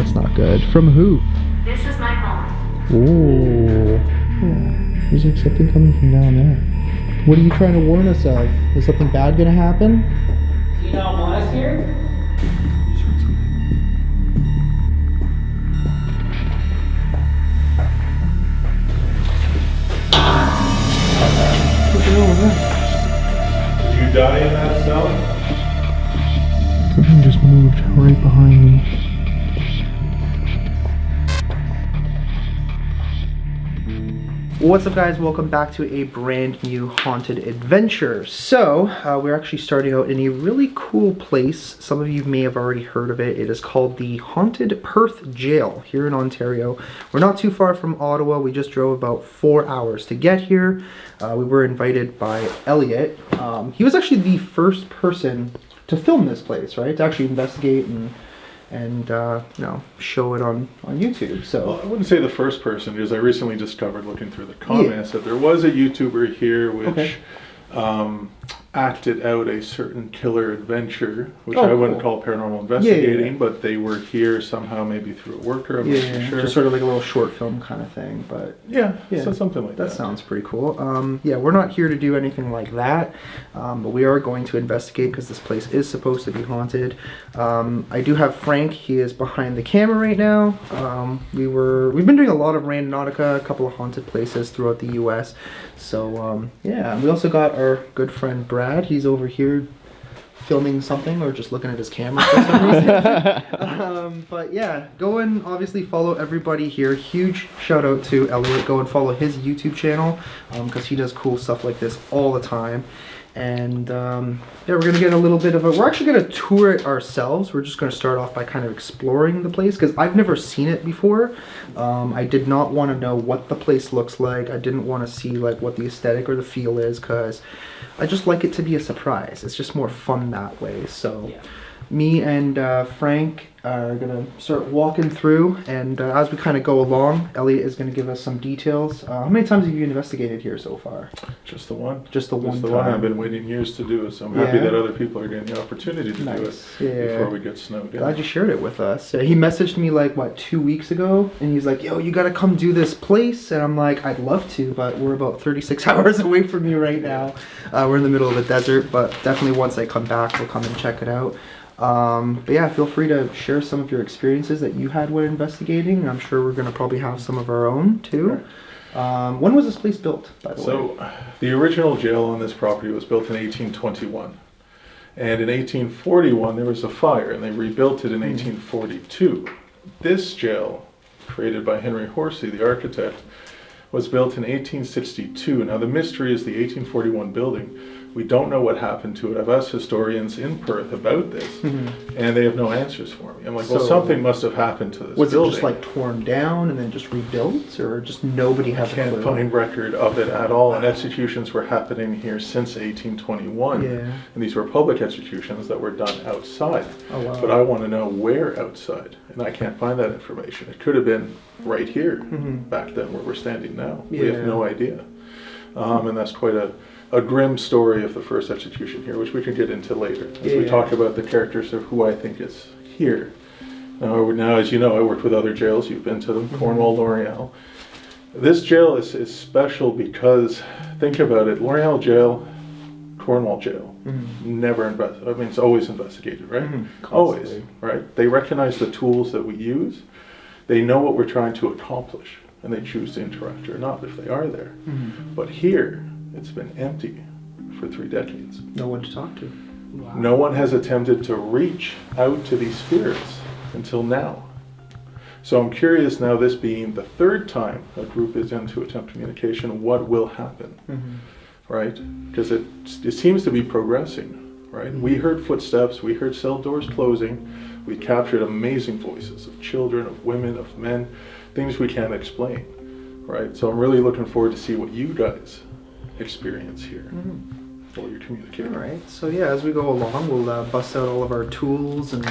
that's not good. From who? This is my home. Ooh. Oh, there's like something coming from down there. What are you trying to warn us of? Is something bad gonna happen? Do you not want us here? What the hell was that? Did you die in that cell? Something just moved right behind me. What's up, guys? Welcome back to a brand new haunted adventure. So we're actually starting out in a really cool place. Some of you may have already heard of it. It is called the Haunted Perth Jail here in Ontario. We're not too far from Ottawa. We just drove about 4 hours to get here. We were invited by Elliot. He was actually the first person to film this place, right? To actually investigate and you know, show it on YouTube. So Well, I wouldn't say the first person, because I recently discovered looking through the comments that there was a YouTuber here which acted out a certain killer adventure, which I wouldn't call paranormal investigating, but they were here somehow, maybe through a worker. I'm not too sure. Just sort of like a little short film kind of thing, but so something like that. That sounds pretty cool. Yeah, we're not here to do anything like that, but we are going to investigate because this place is supposed to be haunted. I do have Frank. He is behind the camera right now. We've been doing a lot of Randonautica, a couple of haunted places throughout the U.S. So yeah, we also got our good friend Brad. He's over here filming something or just looking at his camera for some reason. But yeah, go and obviously follow everybody here. Huge shout out to Elliot. Go and follow his YouTube channel because he does cool stuff like this all the time. And yeah, we're gonna get a little bit of we're actually gonna tour it ourselves. We're just gonna start off by kind of exploring the place because I've never seen it before. I did not want to know what the place looks like. I didn't want to see like what the aesthetic or the feel is because I just like it to be a surprise. It's just more fun that way. So me and Frank are gonna start walking through, and as we kind of go along, Elliot is gonna give us some details. How many times have you investigated here so far? Just the one. Just the one. Just the one I've been waiting years to do, so I'm happy that other people are getting the opportunity to do it before we get snowed in. Glad you shared it with us. He messaged me like, what, 2 weeks ago, and he's like, yo, you gotta come do this place, and I'm like, I'd love to, but we're about 36 hours away from you right now. We're in the middle of the desert, but definitely once I come back, we'll come and check it out. But yeah, feel free to share some of your experiences that you had when investigating. I'm sure we're going to probably have some of our own too. When was this place built, by the way? So the original jail on this property was built in 1821, and in 1841 there was a fire and they rebuilt it in 1842. This jail, created by Henry Horsey, the architect, was built in 1862. Now the mystery is the 1841 building. We don't know what happened to it. I've asked historians in Perth about this, and they have no answers for me. I'm like, well, something must have happened to this building. Was it just like torn down and then just rebuilt, or just nobody has a clue? I can't find record of it at all, and executions were happening here since 1821. And these were public executions that were done outside. Oh, wow. But I want to know where outside, and I can't find that information. It could have been right here, back then where we're standing now. We have no idea. And that's quite a grim story of the first execution here, which we can get into later as we talk about the characters of who I think is here. Now, as you know, I worked with other jails. You've been to them, Cornwall, L'Oreal. This jail is special because, think about it, L'Oreal jail, Cornwall jail, it's always investigated, right? Always, right? They recognize the tools that we use. They know what we're trying to accomplish, and they choose to interact or not if they are there. But here, it's been empty for 3 decades. No one to talk to. Wow. No one has attempted to reach out to these spirits until now. So I'm curious now, this being the 3rd time a group is in to attempt communication, what will happen, right? Because it seems to be progressing, right? We heard footsteps, we heard cell doors closing, we captured amazing voices of children, of women, of men, things we can't explain, right? So I'm really looking forward to see what you guys experience here while you're communicating. All right, so yeah, as we go along, we'll bust out all of our tools and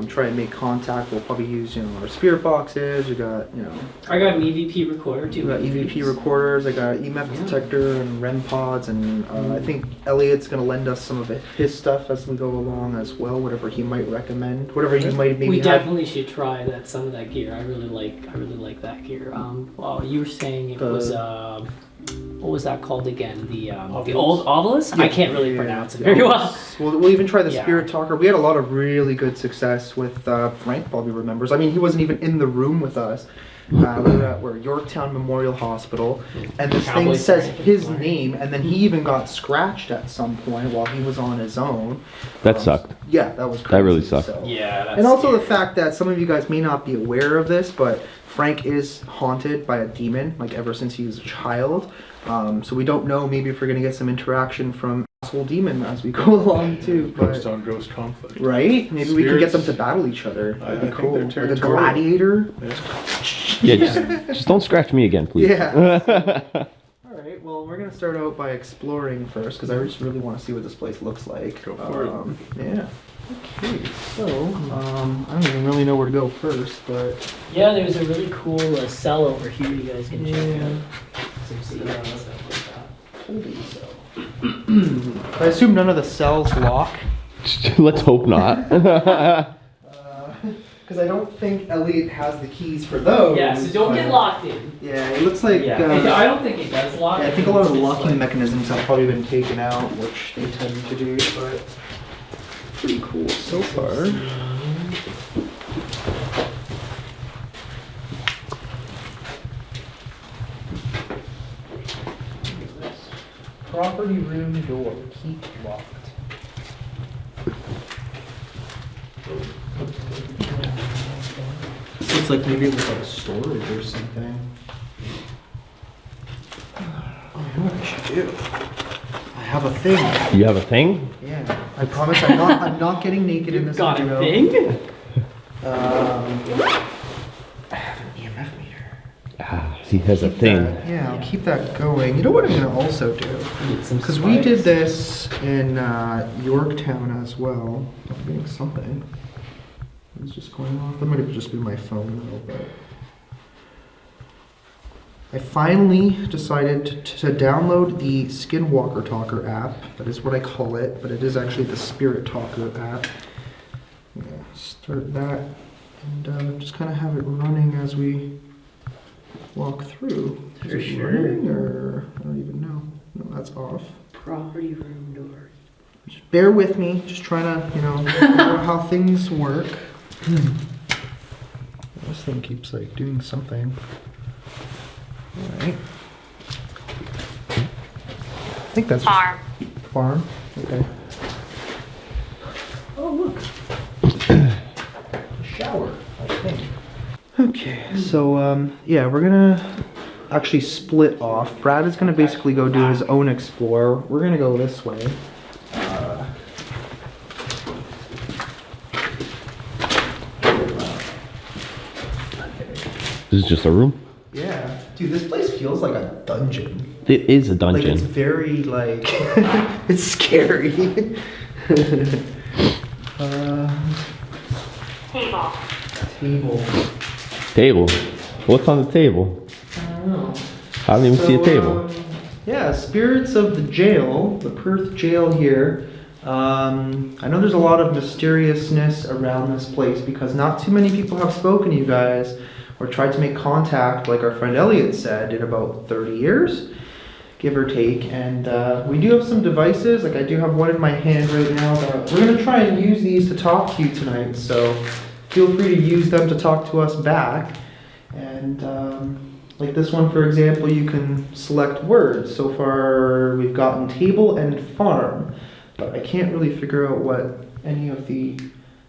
try and make contact. We'll probably use, our spirit boxes. We got, I got an EVP recorder too. we got EVP recorders. I got EMF detector and REM pods, and I think Elliot's gonna lend us some of his stuff as we go along as well. Whatever he might recommend, whatever he might maybe. We have. definitely should try some of that gear. I really like that gear. Well, you were saying it was what was that called again? The old Ovilus? Yeah. I can't really pronounce it very well. We'll even try the Spirit Talker. We had a lot of really good success with Frank probably remembers. I mean, he wasn't even in the room with us. We're at Yorktown Memorial Hospital, and this thing says his name, and then he even got scratched at some point while he was on his own. That sucked. Yeah, that was crazy. That really sucked. So. Yeah, that's and also scary. the fact that some of you guys may not be aware of this, but Frank is haunted by a demon, like ever since he was a child. So we don't know maybe if we're going to get some interaction from asshole demon as we go along too. Ghost on ghost conflict. Right? Maybe we can get them to battle each other. I That'd be think cool. they're Like a territorial. gladiator. Yeah, just don't scratch me again, please. Yeah. Alright, well, we're going to start out by exploring first, because I just really want to see what this place looks like. Go for it. Yeah. Okay, so, I don't even really know where to go first, but... Yeah, there's a really cool cell over here you guys can check out. Some stuff like that. Holy cell. I assume none of the cells lock. Let's hope not. Because I don't think Elliot has the keys for those. Yeah, so don't get locked in. Yeah, it looks like... Yeah, I don't think it does lock. I think a lot of the locking mechanisms have probably been taken out, which they tend to do, but pretty cool so far. Property room door, keep locked. Looks like maybe it was like storage or something. Oh, you know what I should do? I have a thing. You have a thing? Yeah, I promise I'm not getting naked in this Got video. a thing? I have an EMF meter. Ah, he has a thing. Yeah, I'll keep that going. You know what I'm gonna also do? Because we did this in Yorktown as well. I'm getting something. It's just going off. That might have just been my phone though, but I finally decided to download the Skinwalker Talker app. That is what I call it, but it is actually the Spirit Talker app. Yeah, start that and just kind of have it running as we walk through. Is For it sure. running, or I don't even know. No, that's off. Property room door. Just bear with me. Just trying to, figure out how things work. This thing keeps like doing something. Alright. I think that's Farm. farm. Okay. Oh look. Shower, I think. Okay, so yeah, we're gonna actually split off. Brad is gonna basically go do his own explore. We're gonna go this way. This is just a room? Yeah, dude, this place feels like a dungeon. It is a Like dungeon. it's very like it's scary. Table. Table. Table. What's on the table? I don't know. I don't even see a table. Yeah, spirits of the jail, the Perth jail here. I know there's a lot of mysteriousness around this place because not too many people have spoken to you guys or tried to make contact, like our friend Elliot said, in about 30 years, give or take. And we do have some devices, like I do have one in my hand right now. That we're going to try and use these to talk to you tonight, so feel free to use them to talk to us back. And like this one, for example, you can select words. So far, we've gotten table and farm, but I can't really figure out what any of the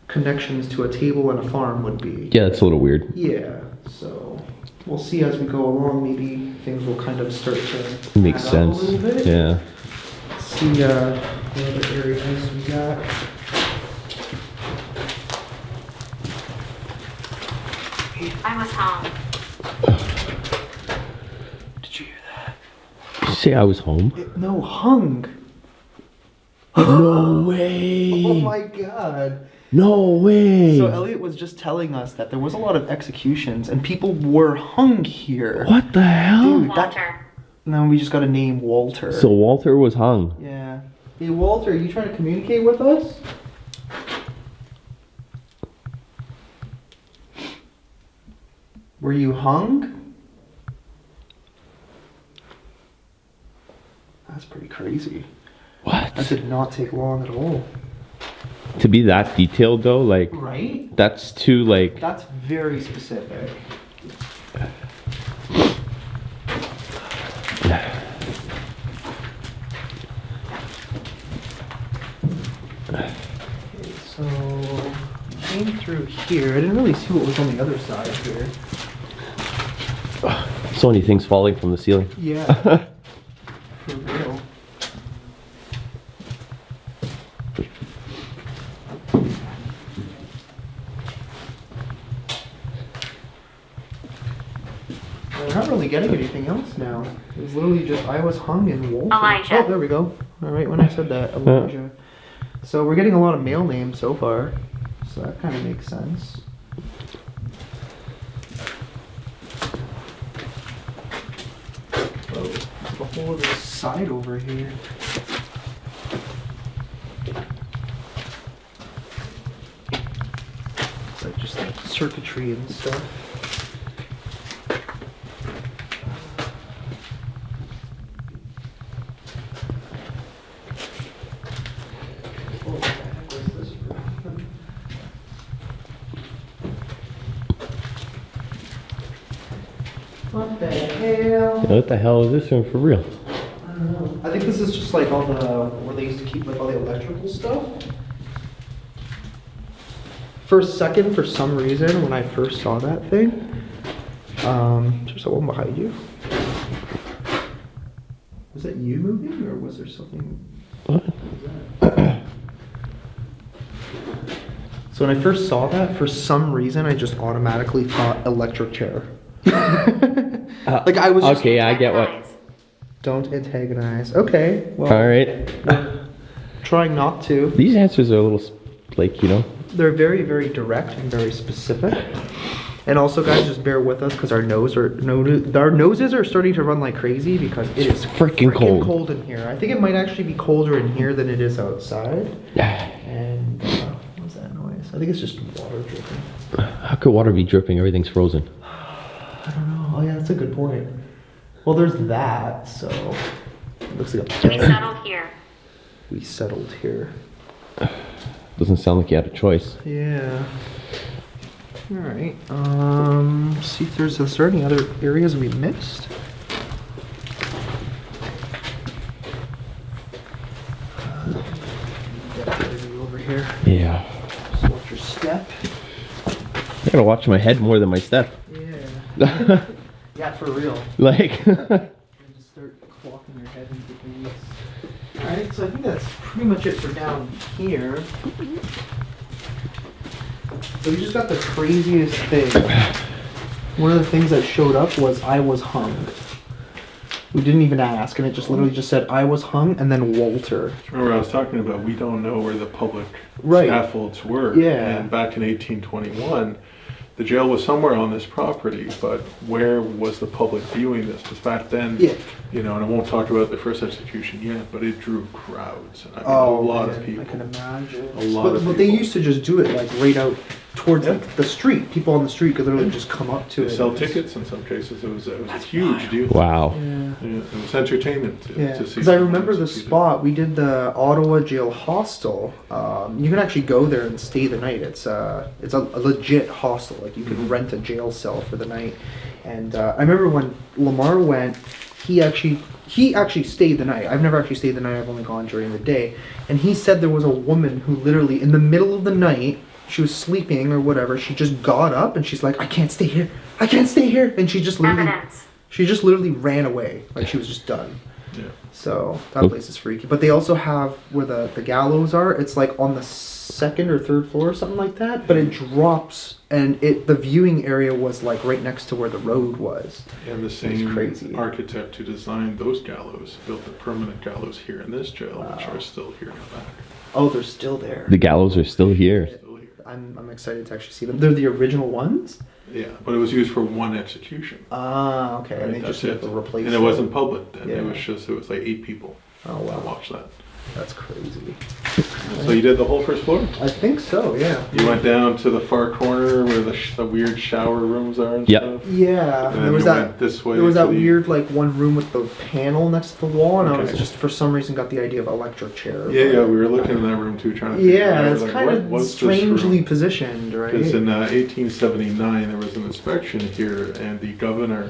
connections to a table and a farm would be. Yeah, that's a little weird. Yeah, so we'll see as we go along. Maybe things will kind of start to Makes add up sense. a little bit. Yeah. Let's see what other areas we got. I was home. Did you hear that? Did you say I was home? No, hung. No way. Oh my god. No way. So Elliot was just telling us that there was a lot of executions and people were hung here. What the hell? Dude, Walter. Now we just got to name Walter. So Walter was hung. Yeah. Hey Walter, are you trying to communicate with us? Were you hung? That's pretty crazy. What? That did not take long at all. To be that detailed though, like Right? that's too like. That's very specific. Okay, so came through here. I didn't really see what was on the other side here. So many things falling from the ceiling. Yeah. For real. We're not really getting anything else now. It was literally just I was hung in Walter. Elijah. Oh, there we go. All right, when I said that, Elijah. So we're getting a lot of male names so far. So that kind of makes sense. Whoa, there's a whole other side over here. It's like just like circuitry and stuff. What the heck was this for? What the hell? What the hell is this one for real? I don't know. I think this is just like all the where they used to keep like all the electrical stuff. For a second, for some reason, when I first saw that thing, there's someone behind you. Was that you moving, or was there something? What? So when I first saw that, for some reason, I just automatically thought electric chair. Like I was just, Okay, I get what. don't antagonize. Okay, well, All right. trying not to. These answers are a little like They're very, very direct and very specific. And also, guys, just bear with us because our noses are starting to run like crazy because it is freaking cold. in here. I think it might actually be colder in here than it is outside. And what's that noise? I think it's just water dripping. How could water be dripping? Everything's frozen. I don't know. Oh yeah, that's a good point. Well, there's that. So it looks like We settled here. we settled here. Doesn't sound like you had a choice. Yeah. All right. See if is there any other areas we missed? Over here. Yeah. Just watch your step. I gotta watch my head more than my step. Yeah. Yeah, for real. Like. And just start clocking your head into things. Alright, so I think that's pretty much it for down here. So we just got the craziest thing. One of the things that showed up was I was hung. We didn't even ask, and it just literally just said I was hung and then Walter. Remember I was talking about we don't know where the public Right. scaffolds were. Yeah. And back in 1821, the jail was somewhere on this property, but where was the public viewing this? Because back then, Yeah. you know, and I won't talk about the first execution yet, but it drew crowds. I mean, a lot of people. I can imagine. A lot of But they people. used to just do it like right out towards Yeah. the street. People on the street could literally just come up to They it. sell and just- tickets in some cases. It was a huge deal. Wow. Yeah. Yeah, it was entertainment to Yeah, see. because I someone remember the executed. spot. We did the Ottawa Jail Hostel. You can actually go there and stay the night. It's a legit hostel. Like you can rent a jail cell for the night. And I remember when Lamar went, he actually stayed the night. I've never actually stayed the night. I've only gone during the day. And he said there was a woman who literally in the middle of the night, she was sleeping or whatever. She just got up and she's like, "I can't stay here. I can't stay here." And she just literally ran away. Like she was just done. Yeah. So that place is freaky. But they also have where the gallows are. It's like on the second or third floor or something like that. But it drops, and the viewing area was like right next to where the road was. And the same crazy. architect who designed those gallows built the permanent gallows here in this jail, which Wow. are still here in the back. Oh, they're still there. The gallows are still here. Still here. I'm excited to actually see them. They're the original ones? Yeah, but it was used for one execution. Ah, okay. Right, And they that's just have it. to replace And it wasn't public then. Yeah. It was like 8 people. Oh, that wow. watched that. That's crazy. So you did the whole first floor? I think so, yeah. You went down to the far corner where the weird shower rooms are and Yep. stuff? Yeah. And There then was you that went this way There was to that the- weird like one room with the panel next to the wall, and I was Okay. just for some reason got the idea of electric chair. Yeah, yeah, we were looking in that room too, trying to figure Yeah, out it's like, kind what of was this strangely room? positioned, right? Because in 1879 there was an inspection here, and the governor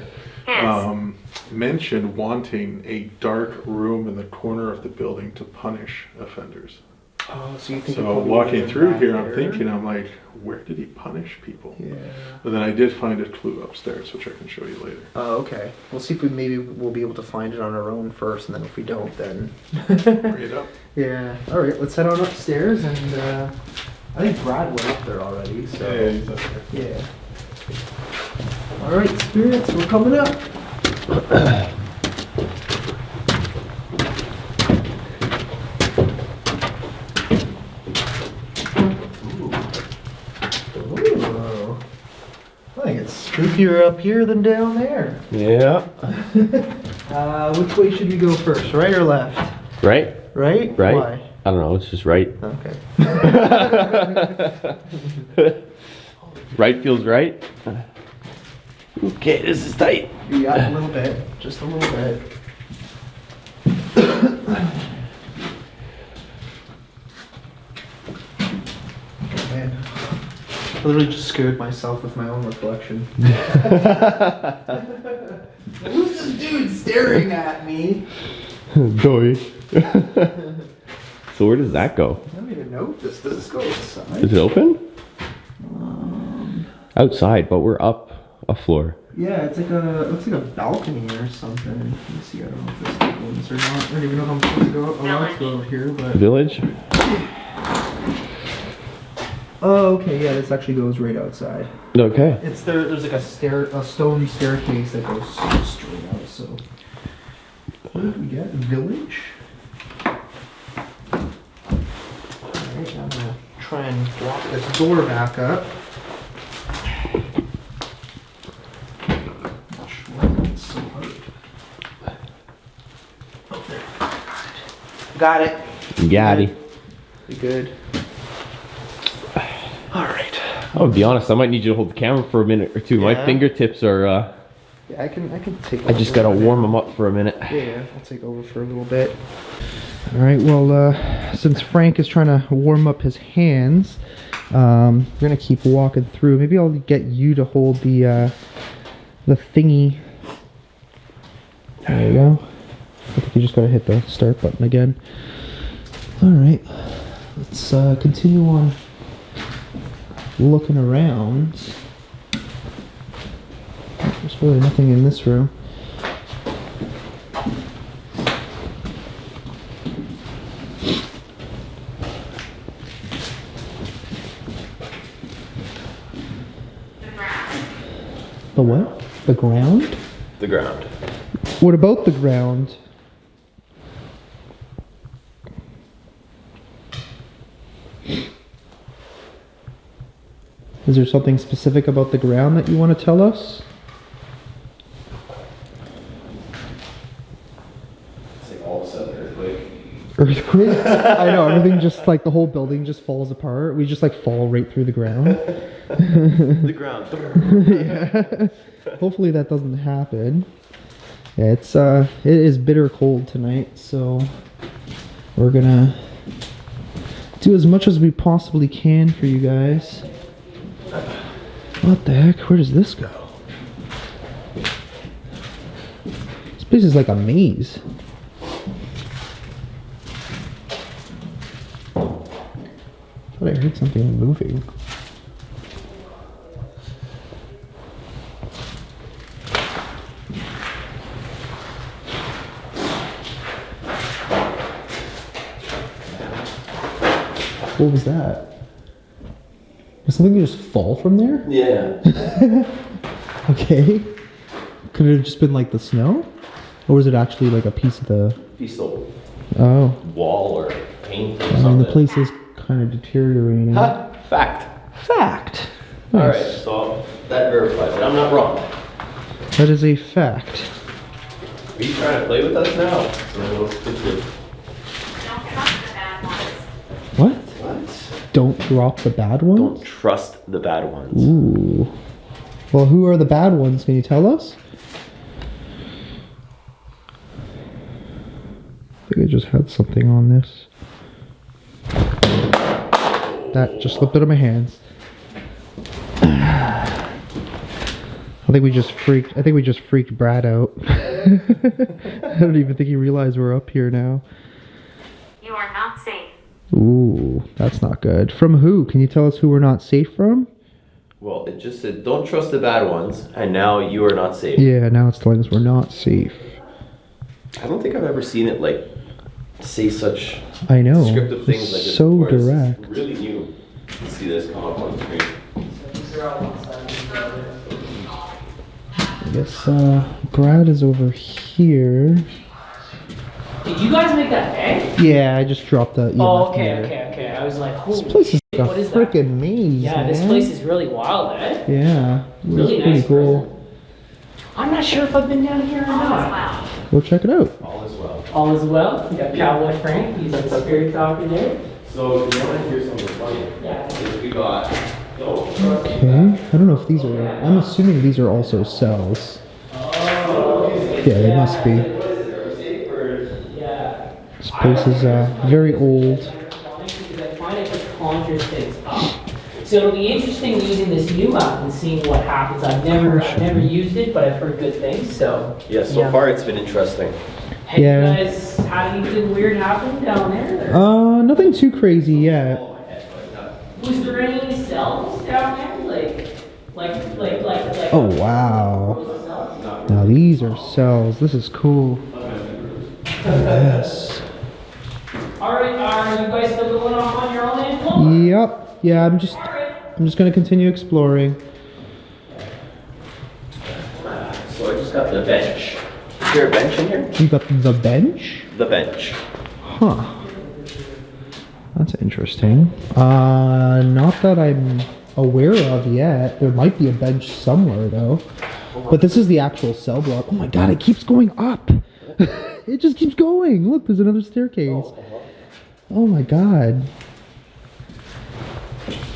mentioned wanting a dark room in the corner of the building to punish offenders. Oh, so you think? it So probably walking would've through been here, back I'm there? thinking, I'm like, where did he punish people? Yeah. But then I did find a clue upstairs, which I can show you later. Oh, okay. We'll see if we'll be able to find it on our own first, and then if we don't, then. Bring it up. Yeah. All right. Let's head on upstairs, and I think Brad went up there already. So. Yeah, he's up there. Yeah. All right, spirits, we're coming up. Ooh. I think it's spookier up here than down there. Yeah. Which way should we go first, right or left? Right? Right? Right? Why? I don't know. It's just right. Okay. Right feels right. Okay, this is tight. Yeah, a little bit. Just a little bit. Man, I literally just scared myself with my own reflection. Who's this dude staring at me? Doy. So where does that go? I don't even know if this does this go outside. Is it open? Outside, but we're up a floor. Yeah, it's like it looks like a balcony or something. Let me see, I don't know if this opens or not. I don't even know how I'm supposed to go. Oh, I have to go over here, but. Village? Oh, okay, yeah, this actually goes right outside. Okay. It's there's like a stone staircase that goes straight out, so. What did we get? Village? Alright, I'm gonna try and block this door back up. Not sure why it's so hard. Oh, there. Got it. Got it. We good. Alright. I'll be honest, I might need you to hold the camera for a minute or two. My Yeah. fingertips are, Yeah, I can take I just gotta warm them up for a minute. Yeah, I'll take over for a little bit. All right, well, since Frank is trying to warm up his hands, we're gonna keep walking through. Maybe I'll get you to hold the thingy. There you go. I think you just gotta hit the start button again. All right, let's continue on looking around. There's really nothing in this room. The what? The ground? The ground. What about the ground? Is there something specific about the ground that you want to tell us? It's like all of a sudden earthquake. Earthquake? I know, everything just like the whole building just falls apart. We just like fall right through the ground. The ground. Yeah. Hopefully that doesn't happen. Yeah, it is bitter cold tonight, so we're gonna do as much as we possibly can for you guys. What the heck? Where does this go? This place is like a maze. I thought I heard something moving. What was that? Did something just fall from there? Yeah. Okay. Could it have just been like the snow? Or was it actually like a piece of the... Piece of Oh. wall or paint or I mean, the place is kind of deteriorating. Ha! Fact. Fact. Nice. All right, so that verifies it. I'm not wrong. That is a fact. Are you trying to play with us now? Don't trust the bad ones. What? What? Don't drop the bad ones? Don't trust the bad ones. Ooh. Well, who are the bad ones? Can you tell us? I think I just had something on this. That just slipped out of my hands. I think we just freaked Brad out. I don't even think he realized we're up here now. You are not safe. Ooh, that's not good. From who? Can you tell us who we're not safe from? Well, it just said, don't trust the bad ones, and now you are not safe. Yeah, now it's telling us we're not safe. I don't think I've ever seen it, like, say such I know. descriptive things like this So before. It's direct. really new to see this come up on the screen. I guess Brad is over here. Did you guys make that egg? Yeah, I just dropped the. Oh, okay. I was like, This holy place is shit, like what a is that? freaking maze. Yeah, this man. place is really wild, eh? Yeah, Really it's pretty nice cool. I'm not sure if I've been down here or All is not. well. We'll check it out. All is well. All is well. We got Cowboy Frank. He's a spirit talker there. So, if you want to hear something funny, Yeah. is we got... Okay, I don't know if these are. I'm assuming these are also cells. Yeah, they must be. Yeah. This place is very old. Because I find it just conjures things up. So it'll be interesting using this new app and seeing what happens. I've never used it, but I've heard good things. So Yeah, so far it's been interesting. Have Yeah. you guys had anything weird happen down there? Nothing too crazy yet. Was there any cells down there? Like Oh wow! Now these are cells. This is cool. Yes. Alright, are you guys still going off on your own info? Yep. Yeah, I'm just gonna continue exploring. So I just got the bench. Is there a bench in here? You got the bench? The bench. Huh. That's interesting. Not that I'm aware of yet. There might be a bench somewhere though. But this is the actual cell block. Oh my god, it keeps going up. It just keeps going. Look, there's another staircase. Oh my god.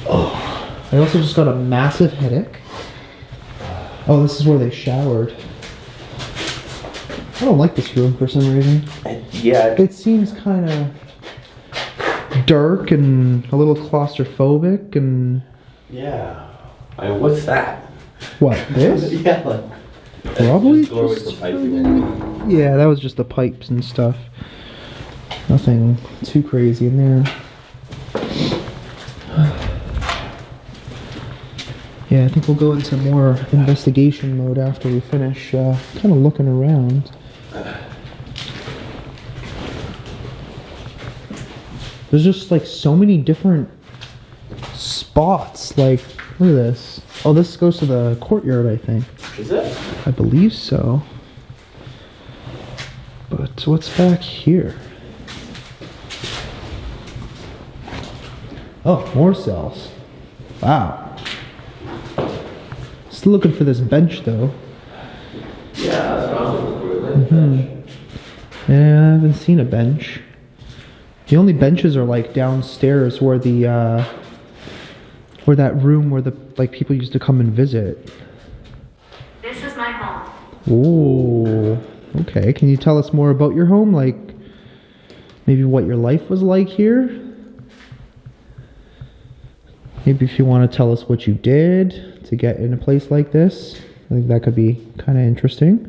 Oh. I also just got a massive headache. Oh, this is where they showered. I don't like this room for some reason. Yeah. It seems kind of dark and a little claustrophobic and... Yeah. I mean, what's that? What, this? Yeah, like... Probably Just doorways just... for piping. Yeah, that was just the pipes and stuff. Nothing too crazy in there. Yeah, I think we'll go into more investigation mode after we finish kind of looking around. There's just like so many different spots. Like, look at this. Oh, this goes to the courtyard, I think. Is it? I believe so. But what's back here? Oh, more cells. Wow. Still looking for this bench though. Yeah, that's what I'm looking for. Bench. Yeah, I haven't seen a bench. The only benches are like downstairs where the where that room where the like people used to come and visit. This is my home. Ooh. Okay, can you tell us more about your home? Like maybe what your life was like here? Maybe if you want to tell us what you did to get in a place like this. I think that could be kind of interesting.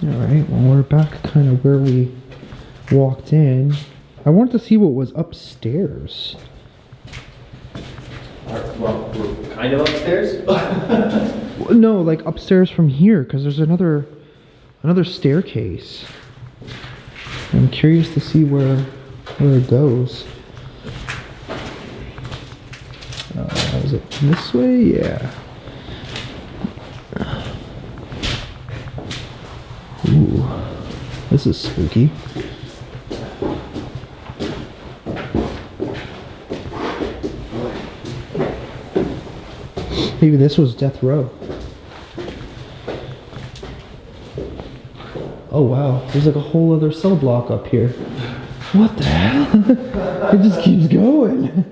Alright, well we're back kind of where we walked in. I wanted to see what was upstairs. Well, we're kind of upstairs. No, like upstairs from here, because there's another staircase. I'm curious to see where it goes. Is it this way? Yeah. This is spooky. Maybe this was death row. Oh wow, there's like a whole other cell block up here. What the hell? It just keeps going.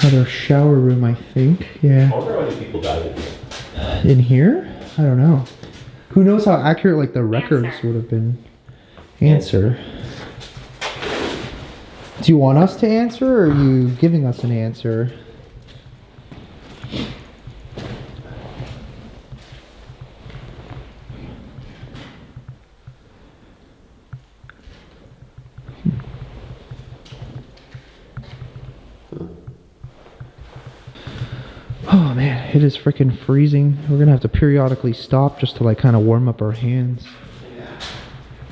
Another shower room, I think. Yeah. I wonder how many people died in here. In here? I don't know. Who knows how accurate like the records Answer. would have been? Answer. Do you want us to answer, or are you giving us an answer? Oh man, it is freaking freezing. We're gonna have to periodically stop just to like kind of warm up our hands.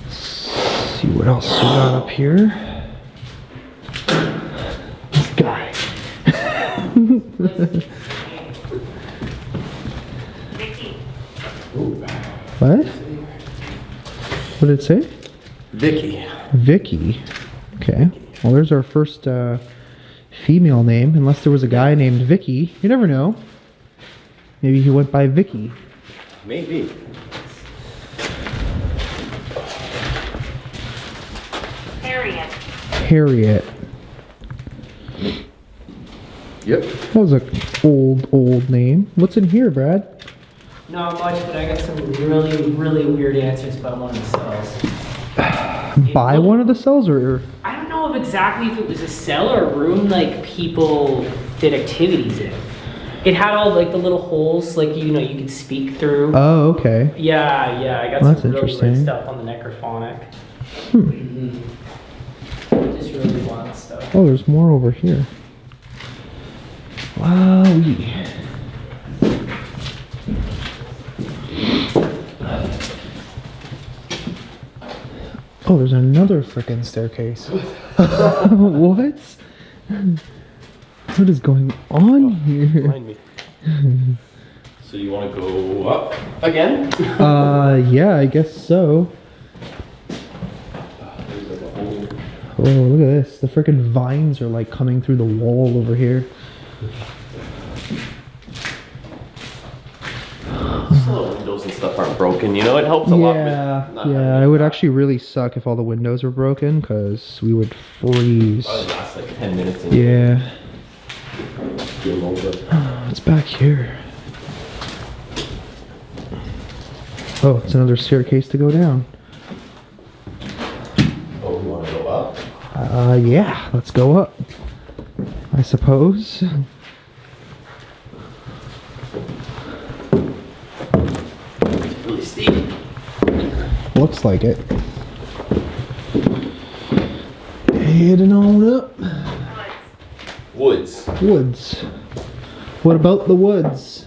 Let's see what else we got up here. This guy. Vicky. What? What did it say? Vicky. Vicky. Okay. Well, there's our first female name, unless there was a guy named Vicky. You never know. Maybe he went by Vicky. Maybe. Harriet. Harriet. Yep. That was a old name. What's in here, Brad? Not much, but I got some really weird answers about one of the cells. Buy one of the cells, or I don't know exactly if it was a cell or a room like people did activities in. It had all like the little holes, like you could speak through. oh, okay. Yeah, I got Well, that's some really weird interesting. stuff on the necrophonic. Just really wild stuff. Oh, there's more over here. Wowee. Oh, there's another frickin' staircase. What? What is going on here? Behind me. So you want to go up again? Yeah, I guess so. There's like a whole... Oh, look at this. The frickin' vines are like coming through the wall over here. Just so the windows and stuff aren't broken, it helps a lot with not Yeah, having it would that. actually really suck if all the windows were broken, because we would freeze. Probably last like 10 minutes and Yeah. game over. It's back here. Oh, it's another staircase to go down. Oh, you want to go up? Yeah, let's go up. I suppose. It's really steep. Looks like it. Heading on up. Woods. Woods. What about the woods?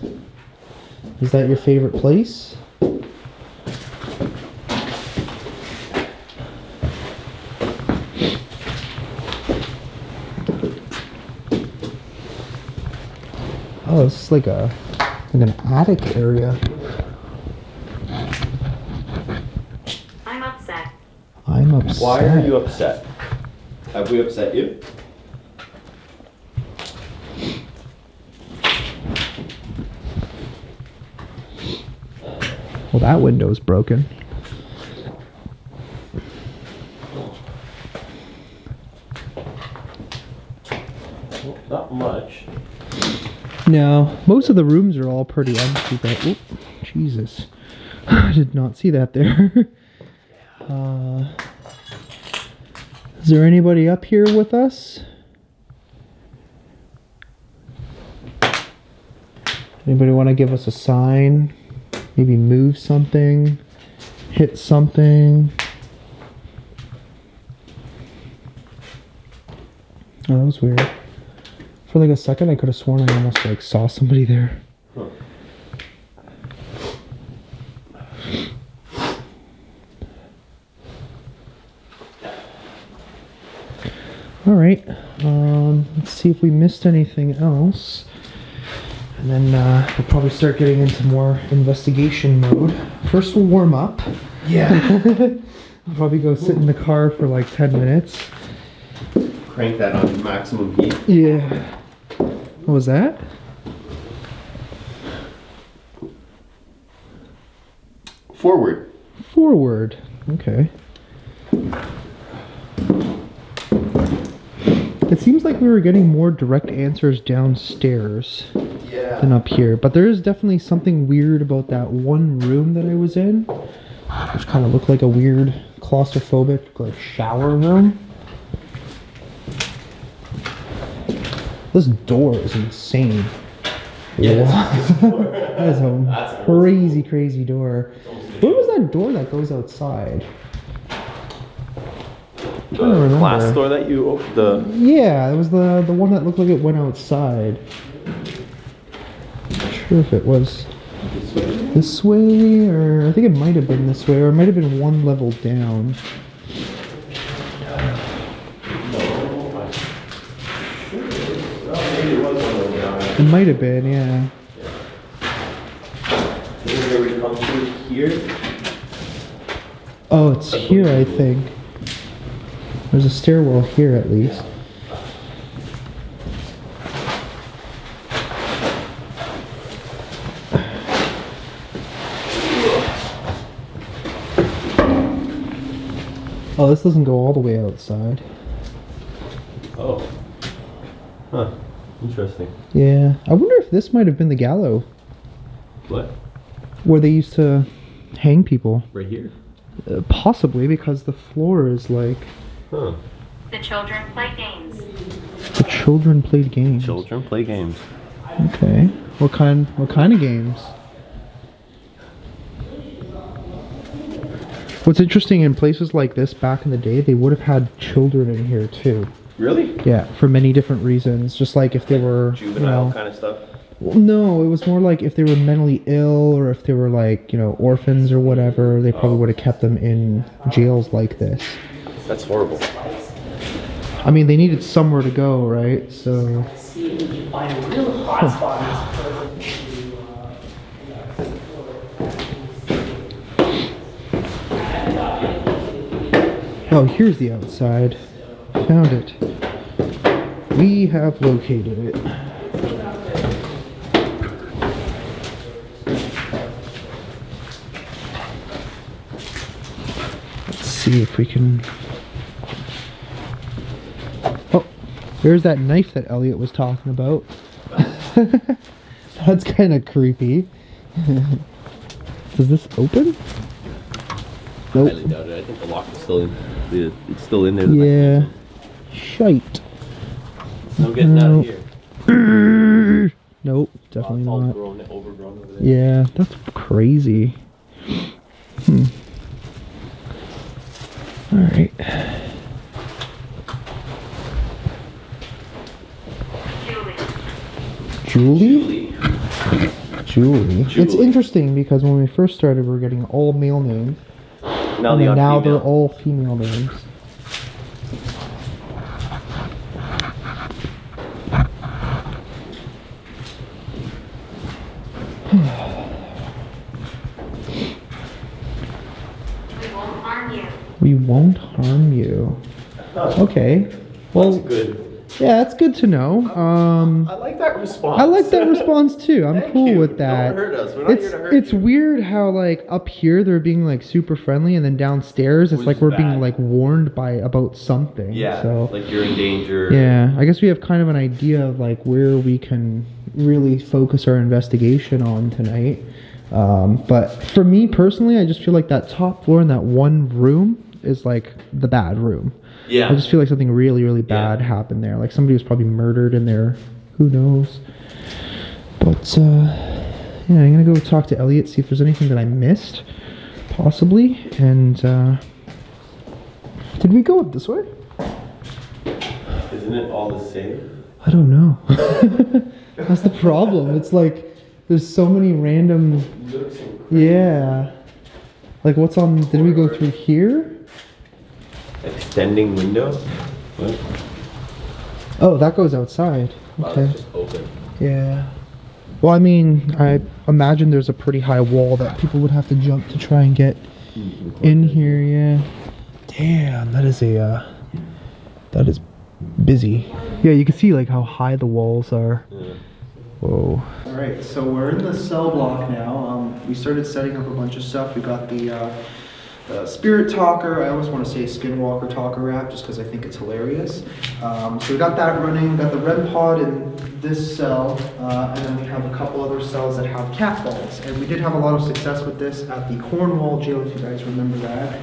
Is that your favorite place? Oh, this is like an attic area. I'm upset. I'm upset. Why are you upset? Have we upset you? Well, that window's broken. Well, not much. No, most of the rooms are all pretty empty, but oop, Jesus. I did not see that there. Is there anybody up here with us? Anybody want to give us a sign? Maybe move something? Hit something? Oh, that was weird. For like a second, I could have sworn I almost like saw somebody there. Huh. All right. Let's see if we missed anything else. And then we'll probably start getting into more investigation mode. First we'll warm up. Yeah. I'll probably go sit in the car for like 10 minutes. Crank that on maximum heat. Yeah. What was that? Forward. Forward. Okay. It seems like we were getting more direct answers downstairs than up here. But there is definitely something weird about that one room that I was in, which kind of looked like a weird claustrophobic like shower room. This door is insane. Yeah. That is a crazy, crazy door. Where was that door that goes outside? I'm trying to remember. Glass door that you opened? Yeah, it was the one that looked like it went outside. Not sure if it was this way, or I think it might have been this way, or it might have been one level down. It might have been, yeah. Here? Oh, it's here, I think. There's a stairwell here, at least. Oh, this doesn't go all the way outside. Oh. Huh. Interesting. Yeah. I wonder if this might have been the gallows What? where they used to hang people. Right here? Possibly, because the floor is like... Huh. The children play games. The children played games. Children play games. Okay. What kind of games? What's interesting, in places like this back in the day, they would have had children in here too. Really? Yeah, for many different reasons. Just like if they were Juvenile kind of stuff? Well, no, it was more like if they were mentally ill or if they were like, orphans or whatever, they probably would have kept them in jails like this. That's horrible. I mean, they needed somewhere to go, right? So... See if we can find a real hot spot in this Oh, here's the outside. Found it. We have located it. Let's see if we can... Oh, there's that knife that Elliot was talking about. That's kind of creepy. Does this open? Nope. Highly doubt it. I think the lock is still in. It's still in there. Yeah. Shite. No getting out of here. Nope, definitely It's all not. overgrown over there. Yeah, that's crazy. Alright. Julie. Julie? It's interesting because when we first started, we were getting all male names. Now, And then now they're female. all female names. We won't harm you. We won't harm you. Okay. Well, That's good. yeah, that's good to know. I like that response. I like that response too. I'm Thank cool you. with that. Don't hurt us. We're not here to hurt It's you. weird how like up here they're being like super friendly, and then downstairs it's Which like is we're bad. being like warned about something. Yeah, So like you're in danger. yeah, I guess we have kind of an idea of like where we can really focus our investigation on tonight. But for me personally, I just feel like that top floor in that one room is like the bad room. Yeah. I just feel like something really, really bad happened there. Like somebody was probably murdered in there. Who knows? But, yeah, I'm gonna go talk to Elliot, see if there's anything that I missed. Possibly. And, did we go up this way? Isn't it all the same? I don't know. That's the problem. It's like, there's so many random... Yeah. Like, what's on... Did we go through here? Extending window? What? Oh, that goes outside. Oh, Okay. it's just open. Yeah. Well, I mean, I imagine there's a pretty high wall that people would have to jump to try and get in here. Yeah. Damn, that is busy. Yeah, you can see like how high the walls are. Yeah. Whoa. All right, so we're in the cell block now. We started setting up a bunch of stuff. We got the Spirit Talker. I always want to say Skinwalker Talker app just because I think it's hilarious. So we got that running. We got the REM pod in this cell, and then we have a couple other cells that have cat balls. And we did have a lot of success with this at the Cornwall jail, if you guys remember that.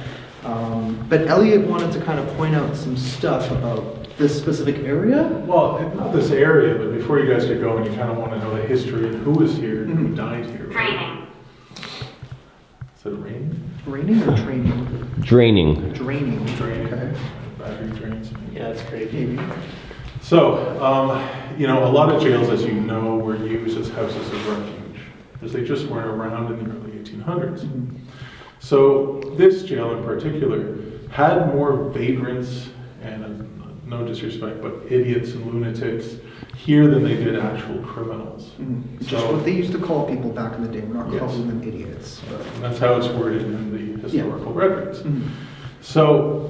But Elliot wanted to kind of point out some stuff about this specific area. Well, not this area, but before you guys get going, you kind of want to know the history and who was here and who died here. Draining. Is it raining? Raining or training? Draining. Draining. Draining. Okay. Battery drains. Yeah, that's crazy. Maybe. So, a lot of jails, as you know, were used as houses of refuge, because they just weren't around in the early 1800s. Mm-hmm. So, this jail in particular had more vagrants, and no disrespect, but idiots and lunatics here than they did actual criminals. Mm-hmm. Just So, what they used to call people back in the day. We're not Yes. calling them idiots. But. and that's how it's worded in the historical records. Mhm. So,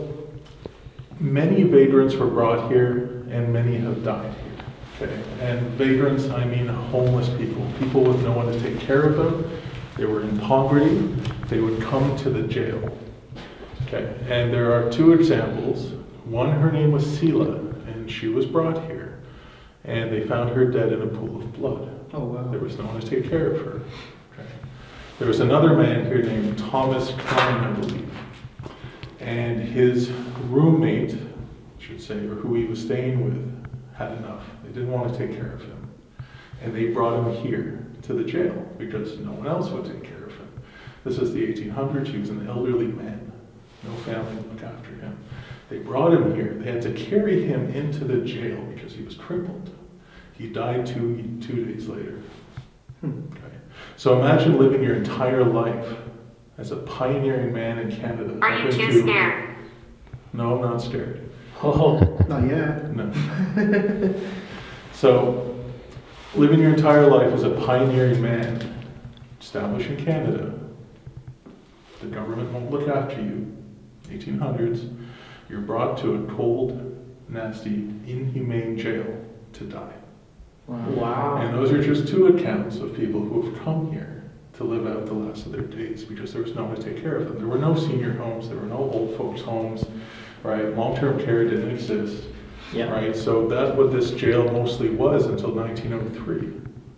many vagrants were brought here, and many have died here. Okay, and vagrants, I mean homeless people with no one to take care of them. They were in poverty. They would come to the jail. Okay, and there are two examples. One, her name was Sela, and she was brought here, and they found her dead in a pool of blood. Oh, wow. There was no one to take care of her. Okay. There was another man here named Thomas Klein, I believe, and his roommate, I should say, or who he was staying with, had enough. They didn't want to take care of him, and they brought him here to the jail because no one else would take care of him. This is the 1800s. He was an elderly man, no family to look after him. They brought him here. They had to carry him into the jail because he was crippled. He died two days later. Okay. So imagine living your entire life as a pioneering man in Canada. Are you too scared? No, I'm not scared. Oh, Not yet. No. So, living your entire life as a pioneering man, established in Canada, the government won't look after you. 1800s. You're brought to a cold, nasty, inhumane jail to die. wow. And those are just two accounts of people who have come here to live out the last of their days because there was no one to take care of them. There were no senior homes, there were no old folks' homes, right? Long-term care didn't exist, Yeah. right? So that's what this jail mostly was until 1903,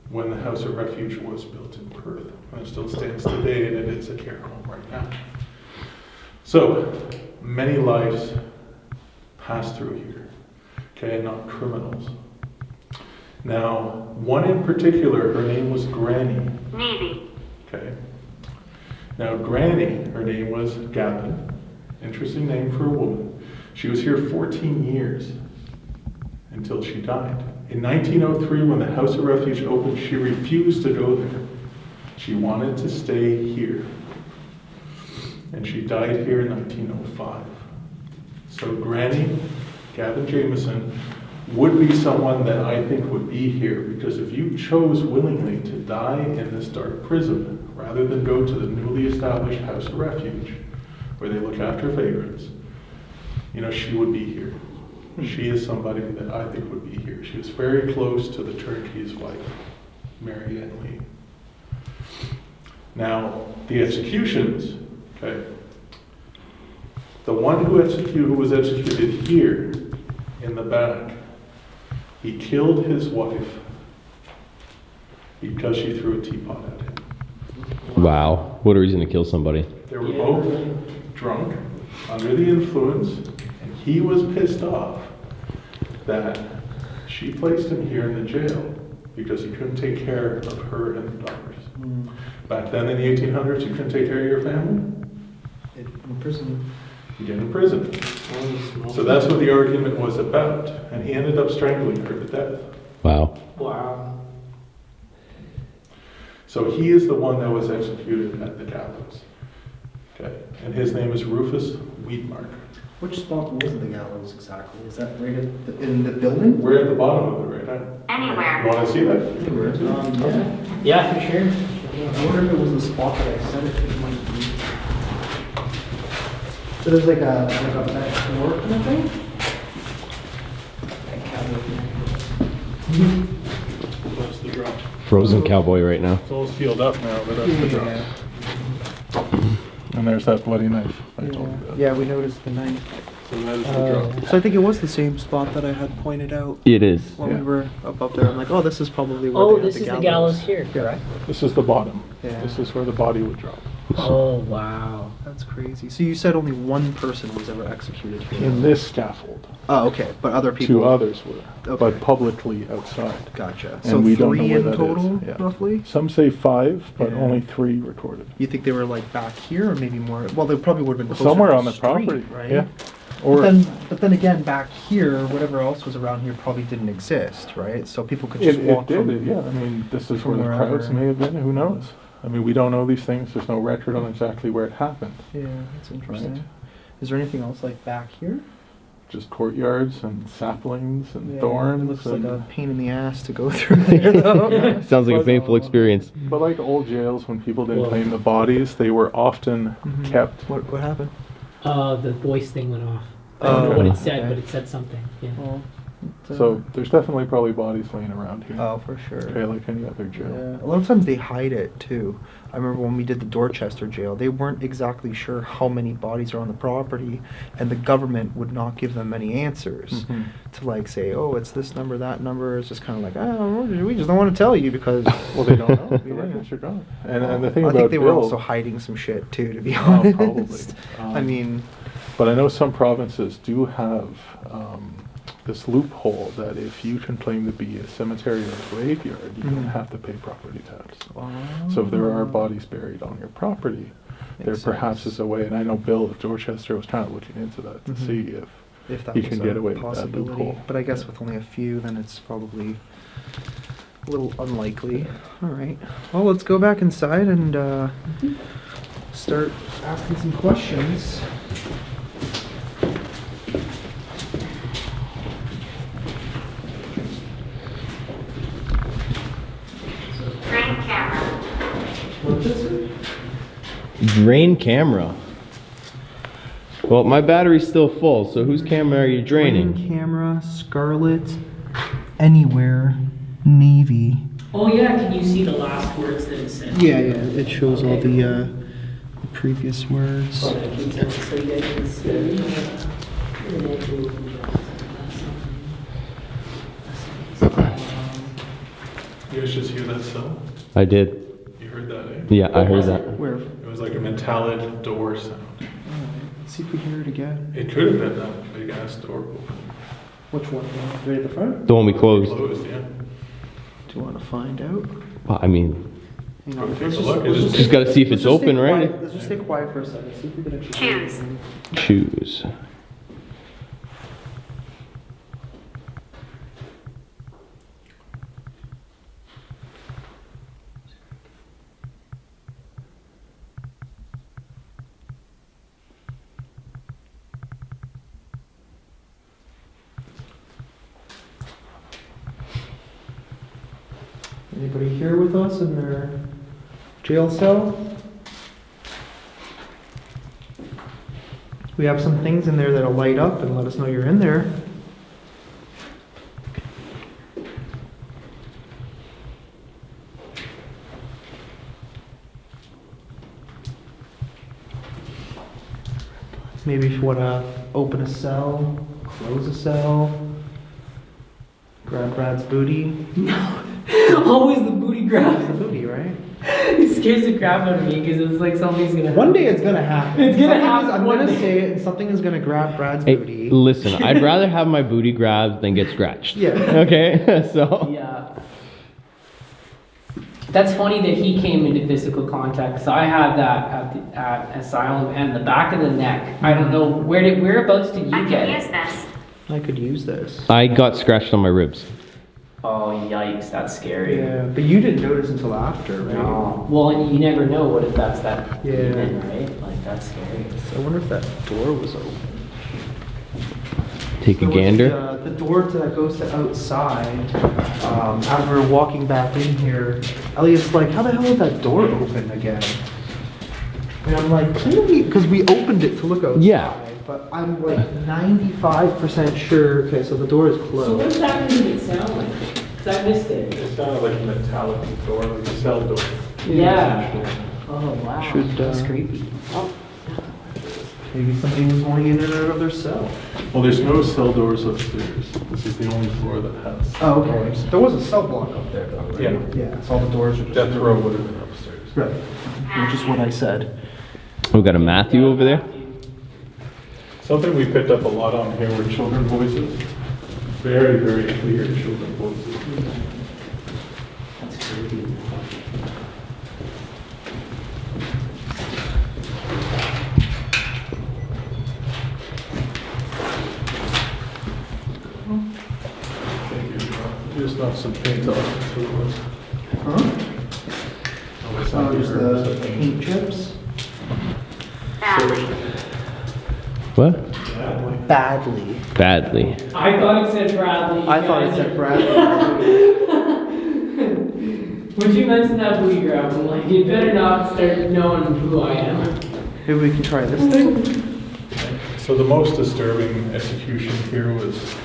when the House of Refuge was built in Perth. And it still stands today, and it is a care home right now. So, many lives pass through here, okay, not criminals. Now, one in particular, her name was Granny, Navy. okay. Now, Granny, her name was Gavin, interesting name for a woman. She was here 14 years until she died. In 1903, when the House of Refuge opened, she refused to go there. She wanted to stay here. And she died here in 1905. So Granny, Gavin Jameson, would be someone that I think would be here, because if you chose willingly to die in this dark prison, rather than go to the newly established House of Refuge, where they look after vagrants, she would be here. She is somebody that I think would be here. She was very close to the turnkey's wife, Mary Ann Lee. Now, the executions, okay. The one who was executed here in the back, he killed his wife because she threw a teapot at him. Wow. What a reason to kill somebody. They were both drunk, under the influence, and he was pissed off that she placed him here in the jail because he couldn't take care of her and the daughters. Back then in the 1800s, you couldn't take care of your family? In prison. You get in prison. So that's what the argument was about. And he ended up strangling her to death. Wow. Wow. So he is the one that was executed at the gallows. Okay. And his name is Rufus Wiedmark. Which spot was the gallows exactly? Is that right in the building? We're at the bottom of it right now. Anywhere. You want to see that? Anywhere. Yeah, for sure. I wonder if it was the spot that I said it might be. So there's like a back door kind of thing? That's the drop. Frozen cowboy right now. It's all sealed up now, but that's the drop. And there's that bloody knife. I told you that. Yeah, we noticed the knife. So that is the drop. So I think it was the same spot that I had pointed out It is. when we Yeah. were up there. I'm like, oh, this is probably where Oh, they had this is the gallows here, correct? This is the bottom. Yeah. This is where the body would drop. Oh, wow. That's crazy. So you said only one person was ever executed here? In this scaffold. Oh, okay. But other people? 2 others were, Okay. but publicly outside. Gotcha. And So we don't know 3 where in that is. total, Yeah. roughly? Some say 5, but Yeah. only 3 recorded. You think they were like back here or maybe more? Well, they probably would have been closer Somewhere to on the street, property, right? yeah. But Or then again, back here, whatever else was around here probably didn't exist, right? So people could just it walk did, from. yeah. I mean, this is from where the crowds wherever. may have been. Who knows? I mean, we don't know these things. There's no record on exactly where it happened. Yeah, that's interesting. Right. Is there anything else like back here? Just courtyards and saplings and Yeah, thorns. It looks and, like a pain in the ass to go through there, though. Sounds like a painful experience. But like old jails, when people didn't Whoa. claim the bodies, they were often Mhm. kept. What happened? The voice thing went off. I don't know Oh, what it okay. said, but it said something. Yeah. Well, So there's definitely probably bodies laying around here. oh, for sure. Okay, like any other jail. Yeah, a lot of times they hide it too. I remember when we did the Dorchester jail, they weren't exactly sure how many bodies are on the property, and the government would not give them any answers Mhm. to like say, oh, it's this number, that number. It's just kind of like, oh, we just don't want to tell you because Well, they don't know. The Yeah. records are gone. And the thing I about think they were Bill, also hiding some shit too, to be Oh, honest. probably. I mean, but I know some provinces do have this loophole that if you can claim to be a cemetery or a graveyard, you don't Mhm. have to pay property tax. wow. So if there are bodies buried on your property, there Makes perhaps sense. is a way, and I know Bill of Dorchester was kind of looking into that to Mhm. see if that he was can a get away with that possibility. loophole. But I guess with only a few, then it's probably a little unlikely. All right. Well, let's go back inside and start asking some questions. Drain camera. What is it? Drain camera. Well, my battery's still full, so whose camera are you draining? Camera, Scarlet, Anywhere, Navy. Oh yeah, can you see the last words that it said? Yeah, it shows all the previous words. So you guys can see. You guys just hear that cell? I did. You heard that, eh? Yeah, I heard that. Where? It was like a metallic door sound. Let's see if we hear it again. It could have been that big ass door open. Which one? Right at the front? The one we closed. Closed, yeah. Do you want to find out? Well, I mean, Hang on. Take let's a look. let's Just just gotta see if let's it's just stay open, right? quiet. Let's just stay quiet for a second. See if we can actually hear Choose. anything. Choose. Anybody here with us in their jail cell? We have some things in there that'll light up and let us know you're in there. Maybe if you want to open a cell, close a cell, grab Brad's booty. Always the booty It's grab. the booty, right? It scares the crap out of me because it's like something's gonna. One day it's gonna happen. It's gonna Something happen I'm one gonna day. say it, and something is gonna grab Brad's Hey, booty. listen, I'd rather have my booty grabbed than get scratched. Yeah. Okay, so. Yeah. That's funny that he came into physical contact because I had that at Asylum and the back of the neck. I don't know whereabouts did I you get can use it? this. I could use this. I got scratched on my ribs. Oh yikes, that's scary. Yeah, but you didn't notice until after, right? No. Well, and you never know what if that's that Yeah. demon, right? Like that's scary. So I wonder if that door was open. take a There was gander. The door that goes to outside. As we were walking back in here, Elliot's like, "How the hell did that door open again?" And I'm like, because we opened it to look outside. Yeah. But I'm like 95% sure. Okay, so the door is So closed. what's that going to sound like? Because I missed it. It sounded like a metallic door, like a cell door. Yeah. Oh wow. Should, That's uh, creepy. Oh. Maybe somebody was going in and out of their cell. Well, there's no cell doors upstairs. This is the only floor that has. Oh, okay. There was a cell block up there, though, right? Yeah. Yeah, so all the doors are just... Death row would have been upstairs. Right. Which is what I said. We got a Matthew over there. Something we picked up a lot on here were children voices. Very, very clear children voices. That's creepy. Just knock some paint off. Huh? Oh, just the paint chips? Badly. What? Badly. Badly. I thought it said Bradley. I thought it said Bradley. When you mentioned that booty grab, I'm like, you better not start knowing who I am. Maybe we can try this thing? So the most disturbing execution here was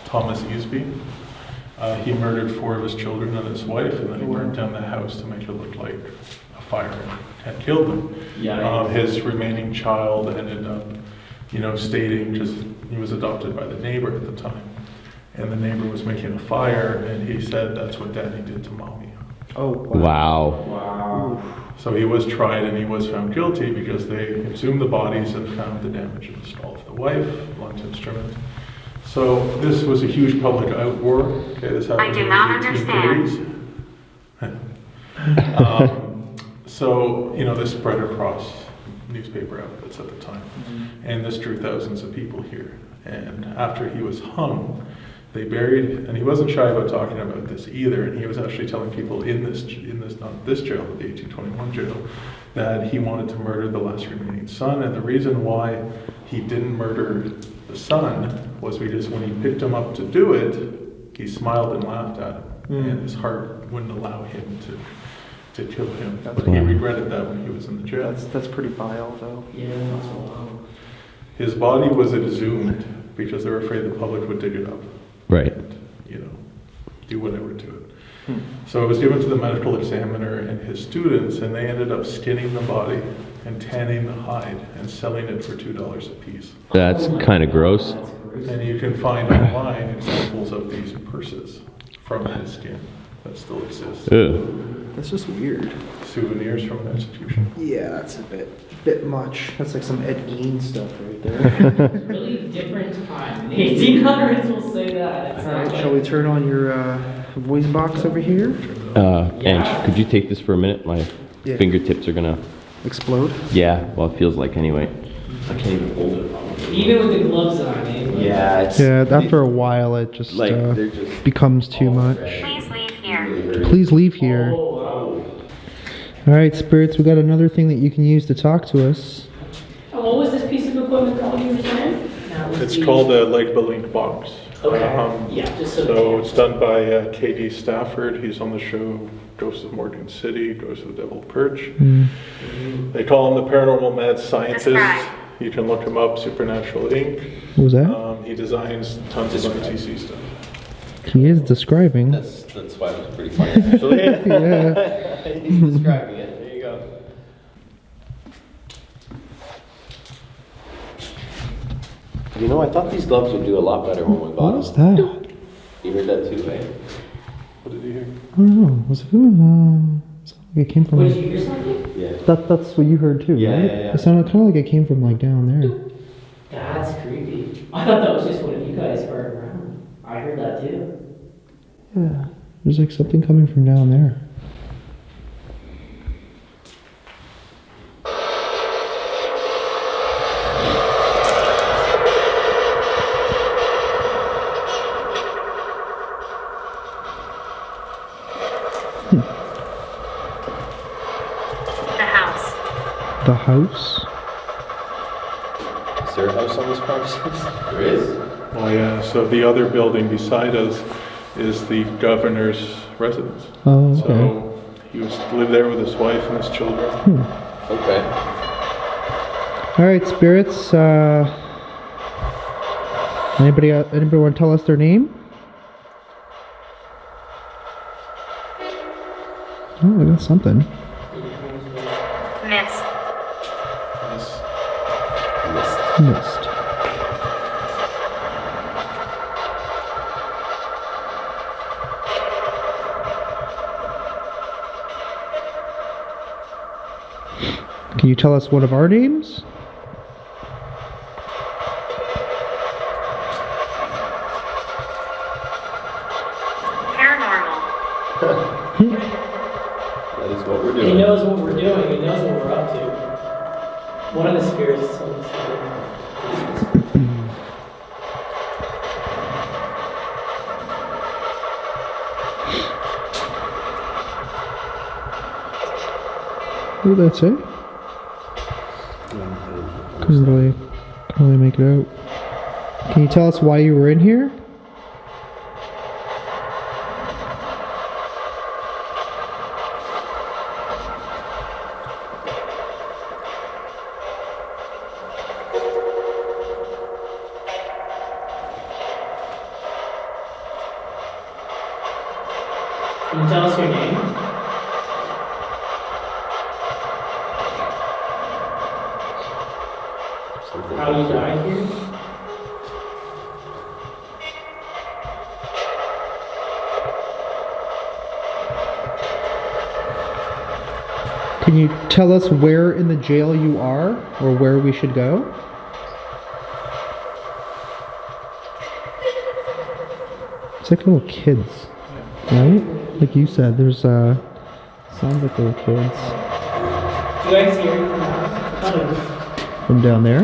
Thomas Easby. He murdered 4 of his children and his wife, and then he burned down the house to make it look like a fire had killed them. Yeah. His remaining child ended up, stating, just he was adopted by the neighbor at the time, and the neighbor was making a fire, and he said that's what Daddy did to Mommy. Oh, Wow. Wow. So he was tried and he was found guilty because they exhumed the bodies and found the damage in the stall of the wife, blunt instrument. So this was a huge public outroar. Okay, this happened I do in not the understand. 1830s. So, this spread across newspaper outlets at the time. And this drew thousands of people here. And after he was hung, they buried, and he wasn't shy about talking about this either, and he was actually telling people in this not this jail, the 1821 jail, that he wanted to murder the last remaining son, and the reason why he didn't murder the son was because when he picked him up to do it, he smiled and laughed at him, and his heart wouldn't allow him to kill him. But he regretted that when he was in the jail. That's pretty vile, though. Yeah. Wow. His body was exhumed because they were afraid the public would dig it up. Right. Do whatever to it. So it was given to the medical examiner and his students, and they ended up skinning the body and tanning the hide and selling it for $2 a piece. That's kind of gross. And you can find online examples of these purses from his skin that still exist. Ew. That's just weird. Souvenirs from an execution. Yeah, that's a bit much. That's like some Ed Gein stuff right there. Really different time. In the 1800s, we'll say that. It's All right, not shall like- we turn on your voice box over here? Ange, could you take this for a minute? My Yeah. fingertips are gonna... Explode? Yeah, well, it feels like anyway. I can't even hold it. Even with the gloves on, eh? Yeah, it's... Yeah, after a while it just they're just... becomes too much. Please leave here. Please leave here. Oh, wow. All right, spirits, we got another thing that you can use to talk to us. And what was this piece of equipment called you were saying? That was It's the- called a leg link box. Okay. Yeah, just so. So it's done by K.D. Stafford. He's on the show Ghosts of Morgan City, Ghosts of Devil Perch. They call him the paranormal mad scientist. Describe. You can look him up, Supernatural Inc. What was that? He designs tons of RTC stuff. He is describing. That's why it was pretty funny, actually. Yeah. He's describing it. There you go. I thought these gloves would do a lot better when we bought What was that? You heard that too, right? What did you hear? I don't know. Was it? Sounded like it came from. What, did you hear something? Yeah. That's what you heard too, Yeah, right? yeah, yeah. It sounded kind of like it came from like down there. That's creepy. I thought that was just one of you guys were around. I heard that too. Yeah. There's like something coming from down there. The house. The house? Is there a house on this premises? There is. Oh yeah, so the other building beside us is the governor's residence. Oh, okay. So he lived there with his wife and his children. Okay. All right, spirits. Anybody want to tell us their name? Oh, I got something. Mist. Mist. Can you tell us one of our names? Paranormal. That is what we're He doing. knows what we're doing. He knows what we're up to. One of the spirits told us that. Oh, that's it. Couldn't really make it out. Can you tell us why you were in here? Can you tell us your name? How you died here? Can you tell us where in the jail you are, or where we should go? It's like little kids, right? Like you said, there's sounds like little kids Do you guys hear it from that? from down there.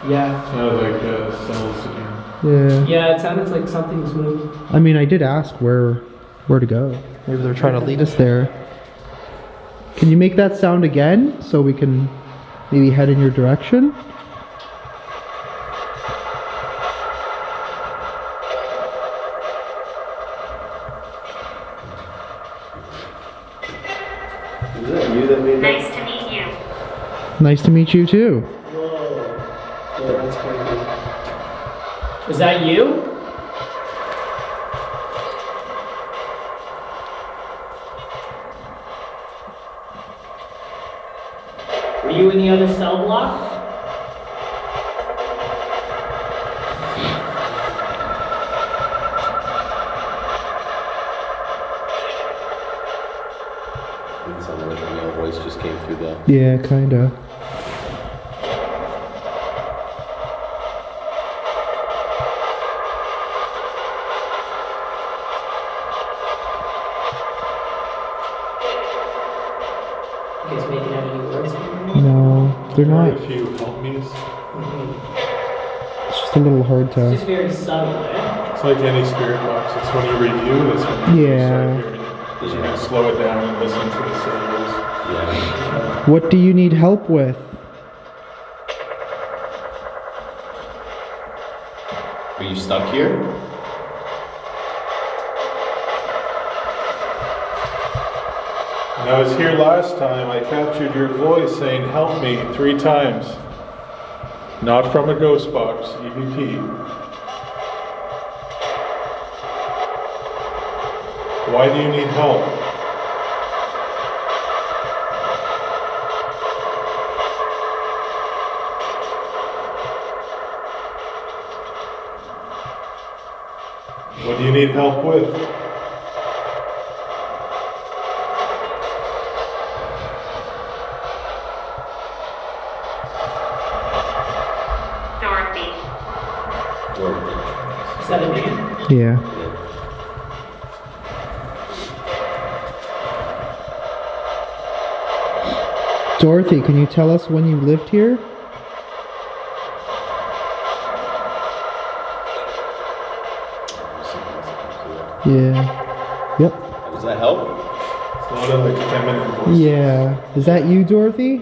Yeah. Sounded like cells again. Yeah. Yeah, it sounded like something's moving. I mean, I did ask where to go. Maybe they're trying to lead us there. Can you make that sound again so we can maybe head in your direction? Is that you that made that? Nice to meet you. Nice to meet you too. Whoa. Yeah, that's crazy. Is that you? Were you in the other cell block? It sounded like a male voice just came through the. Yeah, kinda. You guys making out any words? No, they're not. Very few help me's. It's just a little hard It's to. just very subtle, eh? It's like any spirit box. It's when you review this when you Yeah. start hearing it. You can slow it down and listen to the syllables. Yeah. What do you need help with? Are you stuck here? When I was here last time, I captured your voice saying, "Help me," 3 times. Not from a ghost box, EVP. Why do you need help? What do you need help with? Dorothy. Is that a name? Yeah. Dorothy, can you tell us when you lived here? Yeah. Yep. Does that help? It's not like feminine voice. Yeah. Is that you, Dorothy?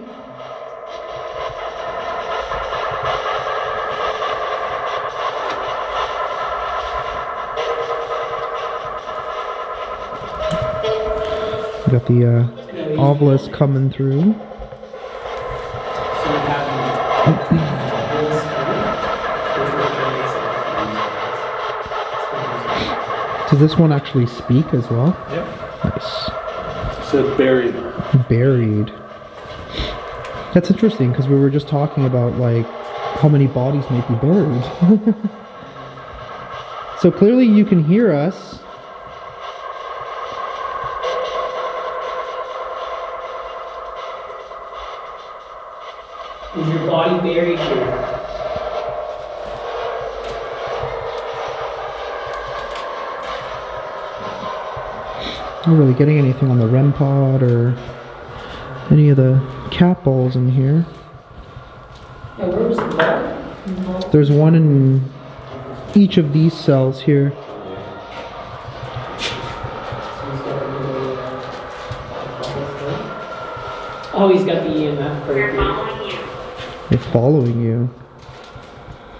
We got the obelisk coming through. So we have Does this one actually speak as well? Yep. Nice. It said buried. Buried. That's interesting because we were just talking about like how many bodies might be buried. So clearly you can hear us. Is your body buried here? Not really getting anything on the REM pod or any of the cat balls in here. Yeah, where was the ball? There's one in each of these cells here. Oh, he's got the EMF We're right here. following you. They're following you.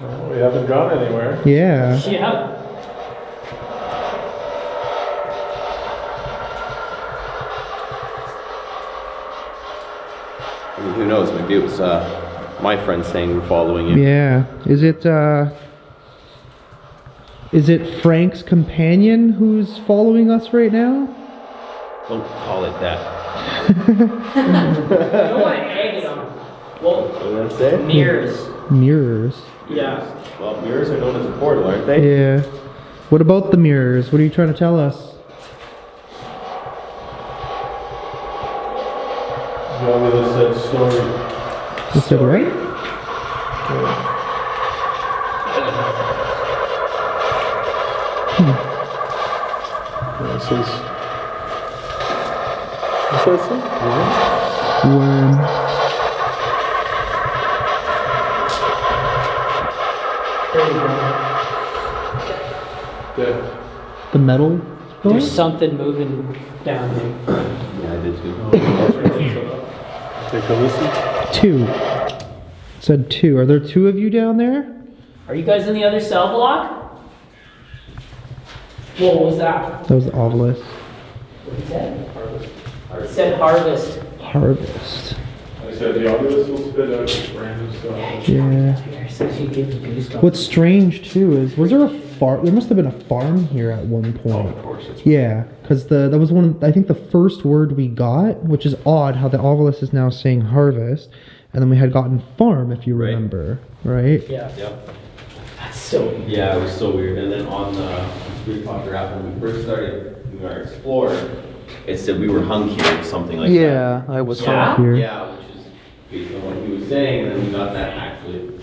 Well, we haven't gone anywhere. Yeah. Yeah. I mean, who knows? Maybe it was my friend saying we're following you. Yeah. Is it Frank's companion who's following us right now? Don't call it that. You don't want to egg it on. Well, What did I say? mirrors. Mirrors. Yeah. Well, mirrors are known as a portal, aren't they? Yeah. What about the mirrors? What are you trying to tell us? This said story. Is that right? This is. What's that say? Worm. Dead. The metal door? There's something moving down there. Yeah, I did too. Take a listen. 2. It said 2. Are there 2 of you down there? Are you guys in the other cell block? What was that? That was the obelisk. What did it say? It said harvest. Harvest. I said the obelisk will spit out random stuff. Yeah. It's actually giving me goosebumps. What's strange too is, was there a farm? There must have been a farm here at one point. Of course, it's Yeah, because that was I think the first word we got, which is odd how the obelisk is now saying harvest, and then we had gotten farm, if you Right. remember, right? Yeah. Yep. That's so weird. Yeah, it was so weird. And then on the 3 o'clock app, when we first started doing our Explorer, it said we were hung here or something like that. Yeah, I was Yeah? here. Yeah, which is based on what he was saying, and then we got that actually.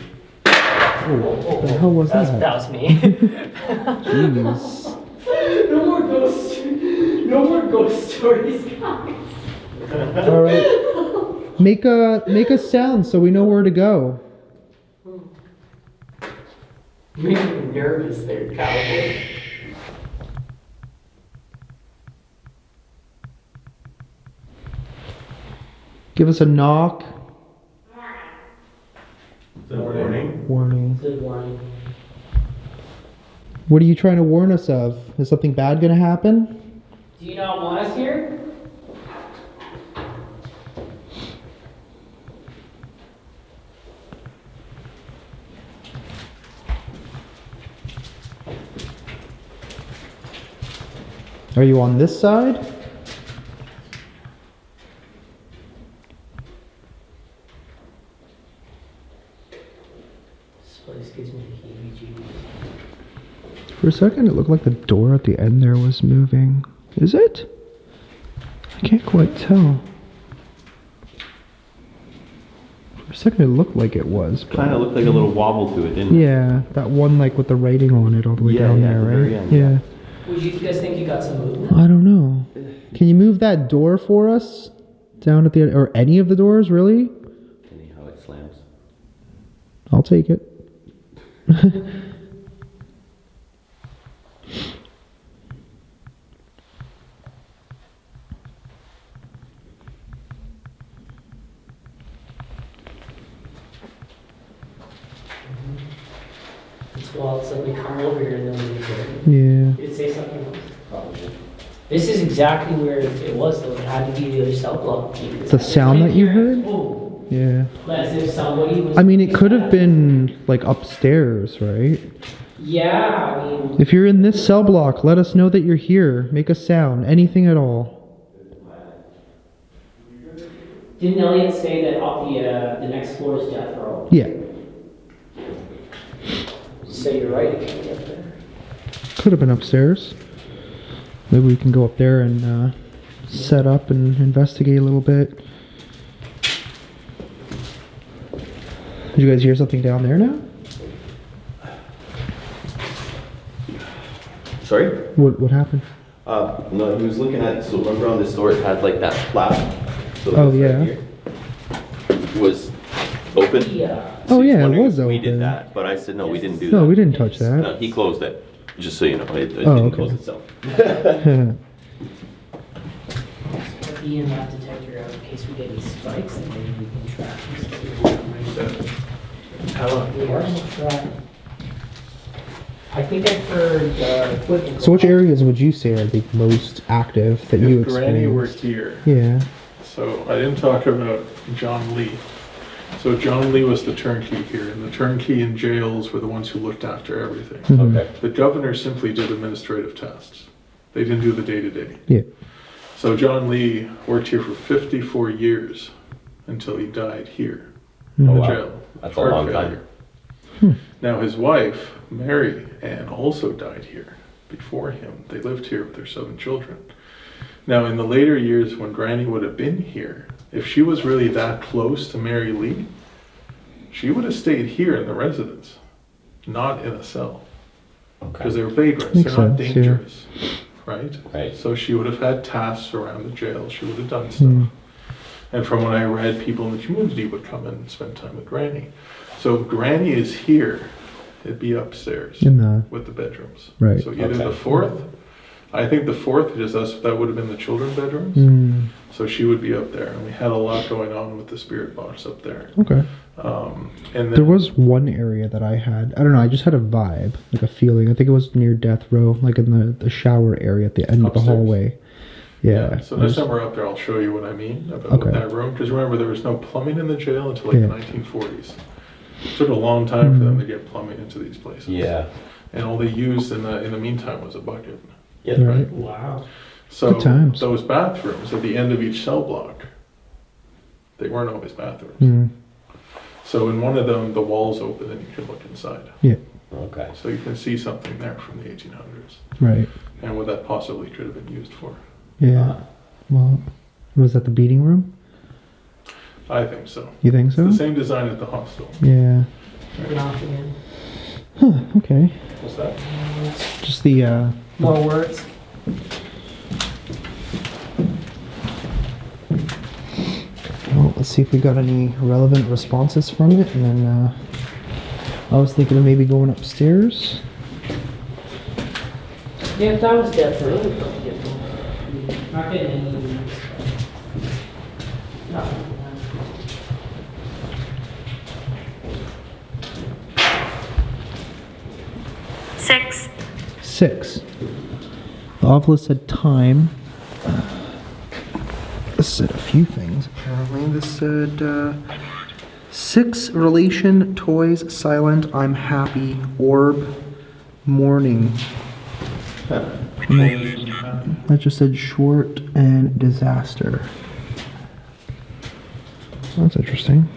What the hell was that? That was me. Jeez. No more ghosts. No more ghost stories, guys. All right. Make a sound so we know where to go. You make me nervous there, cowboy. Give us a knock. warning. Warning. Good warning. What are you trying to warn us of? Is something bad gonna happen? Do you not want us here? Are you on this side? This place gives me the heebie-jeebies. For a second, it looked like the door at the end there was moving. Is it? I can't quite tell. For a second, it looked like it was. But Kind of looked like a little wobble to it, didn't it? yeah, that one like with the writing on it all the way Yeah, down yeah, there, at the right? very end. Yeah. Would you guys think you got some movement? I don't know. Can you move that door for us? Down at the or any of the doors, really? Funny how it slams. I'll take it. It's wild. It's like we come over here and then we leave there. Yeah. Did it say something else? Probably. This is exactly where it was, though. It had to be the other cell block. The sound that you heard? Oh, Yeah. as if somebody was. I mean, it could have been like upstairs, right? Yeah, I mean. If you're in this cell block, let us know that you're here. Make a sound, anything at all. Didn't Elliot say that up the next floor is death row? Yeah. So you're right, it can't be up there. Could have been upstairs. Maybe we can go up there and set up and investigate a little bit. Did you guys hear something down there now? Sorry? What happened? No, he was looking at, so remember on this door it had like that flap? So Oh, this yeah. here was open. Yeah. Oh, he's yeah, it wondering was if we did open. that, but I said, no, we didn't do that. No, we didn't touch that. No, he closed it, just so you know, it Oh, didn't okay. close itself. Put the EMF detector out in case we get any spikes, and maybe we can track this. We are gonna try. I think I've heard equipment. So which areas would you say are the most active that you If Granny were experienced? here, Yeah. so I didn't talk about John Lee. So John Lee was the turnkey here, and the turnkey and jails were the ones who looked after everything. Mhm. Okay. The governor simply did administrative tasks. They didn't do the day-to-day. Yeah. So John Lee worked here for 54 years until he died here in Oh, the wow. jail. That's a Heart long time. failure. Now his wife, Mary Ann, also died here before him. They lived here with their 7 children. Now in the later years when Granny would have been here, if she was really that close to Mary Lee, she would have stayed here in the residence, not in a cell. Because Okay. they're vagrants, Makes they're not sense, yeah. dangerous, right? Right. So she would have had tasks around the jail, she would have done stuff. Mm. And from what I read, people in the community would come in and spend time with Granny. So if Granny is here, it'd be upstairs In the with the bedrooms. Right. So either Okay. the 4th, I think the 4th is us, that would have been the children's bedrooms. Mm. So she would be up there, and we had a lot going on with the spirit box up there. Okay. And There then, was one area that I had. I don't know. I just had a vibe, like a feeling. I think it was near death row, like in the shower area at the end of the Upstairs? hallway. Yeah. so it next was- time we're up there, I'll show you what I mean about Okay. that room. Because remember, there was no plumbing in the jail until like Yeah. the 1940s. It took a long time for them to get plumbing into these places. Yeah. And all they used in the meantime was a bucket. Yeah. Right. Wow. So Good times. those bathrooms at the end of each cell block, they weren't always bathrooms. Mm. So in one of them, the walls open and you can look inside. Okay. So you can see something there from the 1800s Right. and what that possibly could have been used for. Yeah. Well, was that the beating room? I think so. You think It's so? the same design at the hostel. Yeah. Turn it off again. Huh. Okay. What's that? Just the. More words. Well, let's see if we got any relevant responses from it, and then I was thinking of maybe going upstairs. Yeah, if that was death row, it would probably get them. Not getting any. No. 6, 6. The Ovilus said time. This said a few things, apparently. This said 6, relation, toys, silent, I'm happy, orb, morning. That just said short and disaster. That's interesting.